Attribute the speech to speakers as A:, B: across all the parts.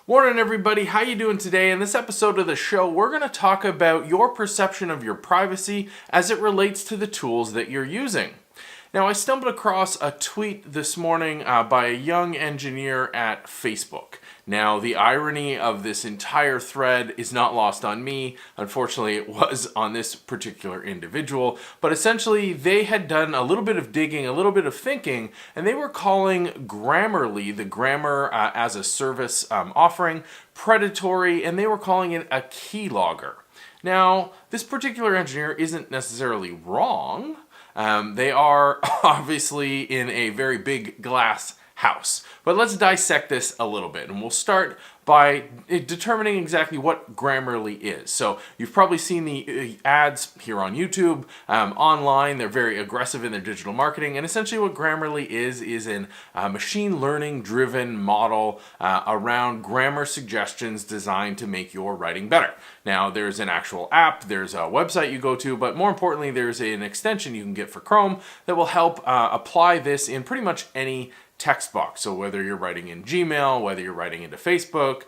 A: Morning everybody, how you doing today? In this episode of the show, we're going to talk about your perception of your privacy as it relates to the tools that you're using. Now, I stumbled across a tweet this morning by a young engineer at Facebook. Now, the irony of this entire thread is not lost on me. Unfortunately, it was on this particular individual. But essentially, they had done a little bit of digging, a little bit of thinking, and they were calling Grammarly, the grammar as a service offering, predatory, and they were calling it a keylogger. Now, this particular engineer isn't necessarily wrong. They are obviously in a very big glass house. But let's dissect this a little bit, and we'll start by determining exactly what Grammarly is. So you've probably seen the ads here on YouTube, online. They're very aggressive in their digital marketing, and essentially what Grammarly is a machine learning driven model around grammar suggestions designed to make your writing better. Now, there's an actual app, there's a website you go to, but more importantly, there's an extension you can get for Chrome that will help apply this in pretty much any text box. So whether you're writing in Gmail, whether you're writing into Facebook,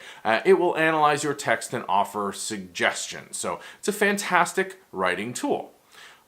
A: it will analyze your text and offer suggestions. So it's a fantastic writing tool.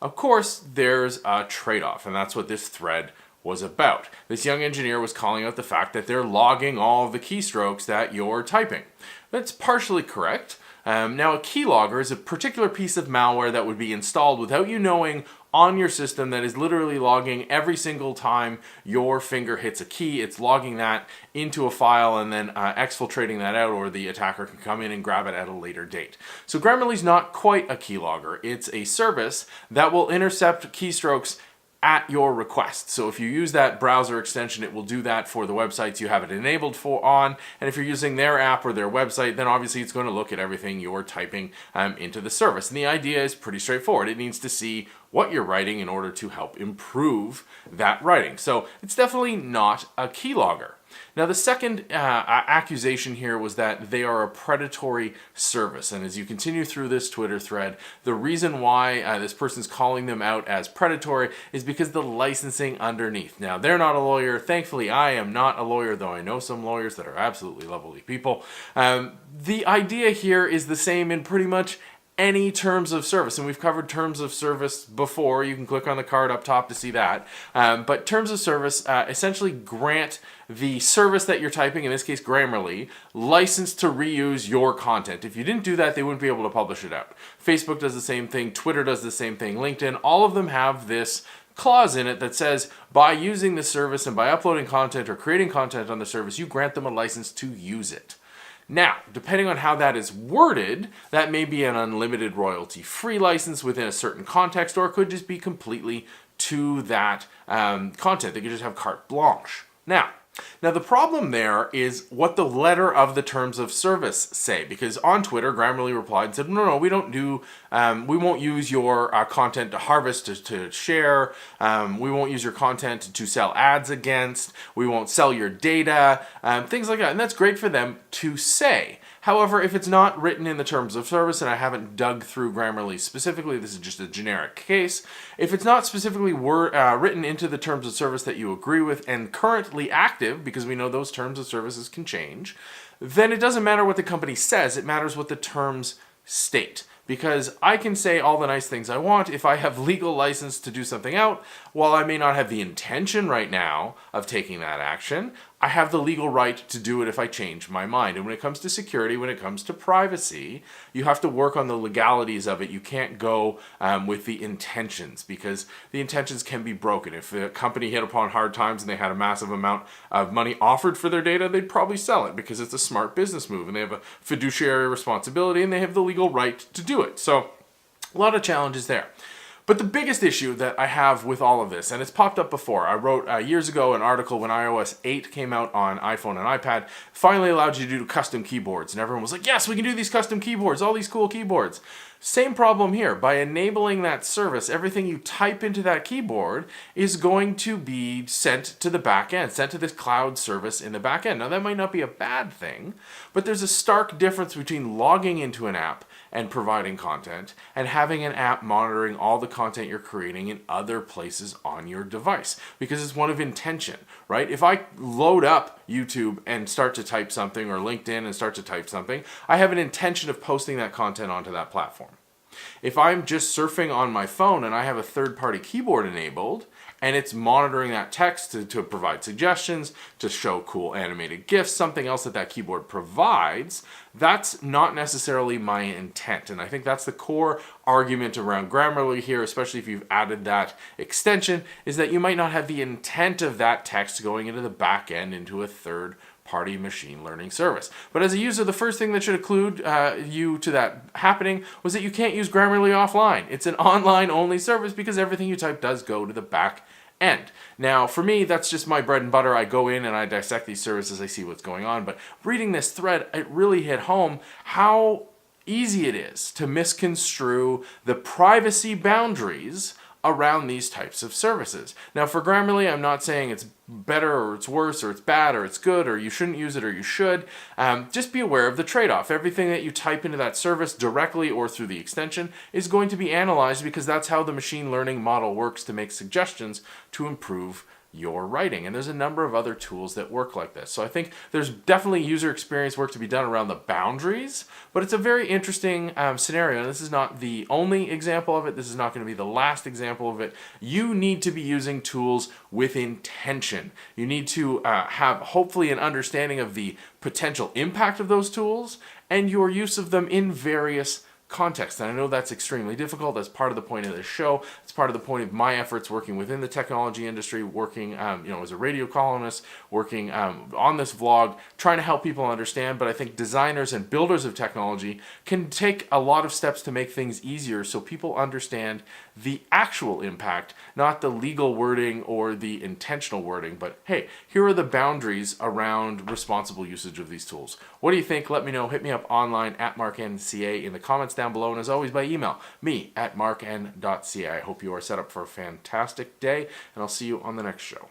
A: Of course, there's a trade-off, and that's what this thread was about. This young engineer was calling out the fact that they're logging all of the keystrokes that you're typing. That's partially correct. Now, a keylogger is a particular piece of malware that would be installed without you knowing on your system that is literally logging every single time your finger hits a key. It's logging that into a file and then exfiltrating that out, or the attacker can come in and grab it at a later date. So Grammarly's not quite a keylogger. It's a service that will intercept keystrokes at your request. So if you use that browser extension, it will do that for the websites you have it enabled for on. And if you're using their app or their website, then obviously it's going to look at everything you're typing into the service. And the idea is pretty straightforward. It needs to see what you're writing in order to help improve that writing. So it's definitely not a keylogger. Now, the second accusation here was that they are a predatory service. And as you continue through this Twitter thread, the reason why this person's calling them out as predatory is because the licensing underneath. Now, they're not a lawyer. Thankfully, I am not a lawyer, though I know some lawyers that are absolutely lovely people. The idea here is the same in pretty much any terms of service, and we've covered terms of service before. You can click on the card up top to see that. But terms of service essentially grant the service that you're typing, in this case Grammarly, license to reuse your content. If you didn't do that, they wouldn't be able to publish it out. Facebook does the same thing, Twitter does the same thing, LinkedIn, all of them have this clause in it that says by using the service and by uploading content or creating content on the service, you grant them a license to use it. Now, depending on how that is worded, that may be an unlimited royalty-free license within a certain context, or it could just be completely to that content. They could just have carte blanche. Now, the problem there is what the letter of the terms of service say, because on Twitter, Grammarly replied and said, no, we won't use your content to harvest, to share. We won't use your content to sell ads against. We won't sell your data, things like that. And that's great for them to say. However, if it's not written in the terms of service, and I haven't dug through Grammarly specifically, this is just a generic case. If it's not specifically written into the terms of service that you agree with and currently active, because we know those terms of services can change, then it doesn't matter what the company says, it matters what the terms state. Because I can say all the nice things I want if I have legal license to do something out. While I may not have the intention right now of taking that action, I have the legal right to do it if I change my mind. And when it comes to security, when it comes to privacy, you have to work on the legalities of it. You can't go with the intentions, because the intentions can be broken. If a company hit upon hard times and they had a massive amount of money offered for their data, they'd probably sell it because it's a smart business move and they have a fiduciary responsibility and they have the legal right to do it. So a lot of challenges there. But the biggest issue that I have with all of this, and it's popped up before, I wrote years ago an article when iOS 8 came out on iPhone and iPad, finally allowed you to do custom keyboards. And everyone was like, yes, we can do these custom keyboards, all these cool keyboards. Same problem here. By enabling that service, everything you type into that keyboard is going to be sent to the back end, sent to this cloud service in the back end. Now, that might not be a bad thing, but there's a stark difference between logging into an app and providing content and having an app monitoring all the content you're creating in other places on your device, because it's one of intention, right? If I load up YouTube and start to type something, or LinkedIn and start to type something, I have an intention of posting that content onto that platform. If I'm just surfing on my phone and I have a third-party keyboard enabled, and it's monitoring that text to provide suggestions, to show cool animated GIFs, something else that keyboard provides, that's not necessarily my intent. And I think that's the core argument around Grammarly here, especially if you've added that extension, is that you might not have the intent of that text going into the back end into a third-party machine learning service. But as a user, the first thing that should include you to that happening was that you can't use Grammarly offline. It's an online-only service because everything you type does go to the back end. Now, for me, that's just my bread and butter. I go in and I dissect these services, I see what's going on. But reading this thread, it really hit home how easy it is to misconstrue the privacy boundaries around these types of services. Now, for Grammarly, I'm not saying it's better or it's worse or it's bad or it's good or you shouldn't use it or you should. Just be aware of the trade-off. Everything that you type into that service directly or through the extension is going to be analyzed, because that's how the machine learning model works to make suggestions to improve your writing. And there's a number of other tools that work like this. So I think there's definitely user experience work to be done around the boundaries, but it's a very interesting scenario. And this is not the only example of it. This is not going to be the last example of it. You need to be using tools with intention. You need to have hopefully an understanding of the potential impact of those tools and your use of them in various context. And I know that's extremely difficult. That's part of the point of this show. It's part of the point of my efforts working within the technology industry, working as a radio columnist, working on this vlog, trying to help people understand. But I think designers and builders of technology can take a lot of steps to make things easier so people understand the actual impact, not the legal wording or the intentional wording. But hey, here are the boundaries around responsible usage of these tools. What do you think? Let me know. Hit me up online at marknca in the comments down below, and as always by email, me at markn.ca. I hope you are set up for a fantastic day, and I'll see you on the next show.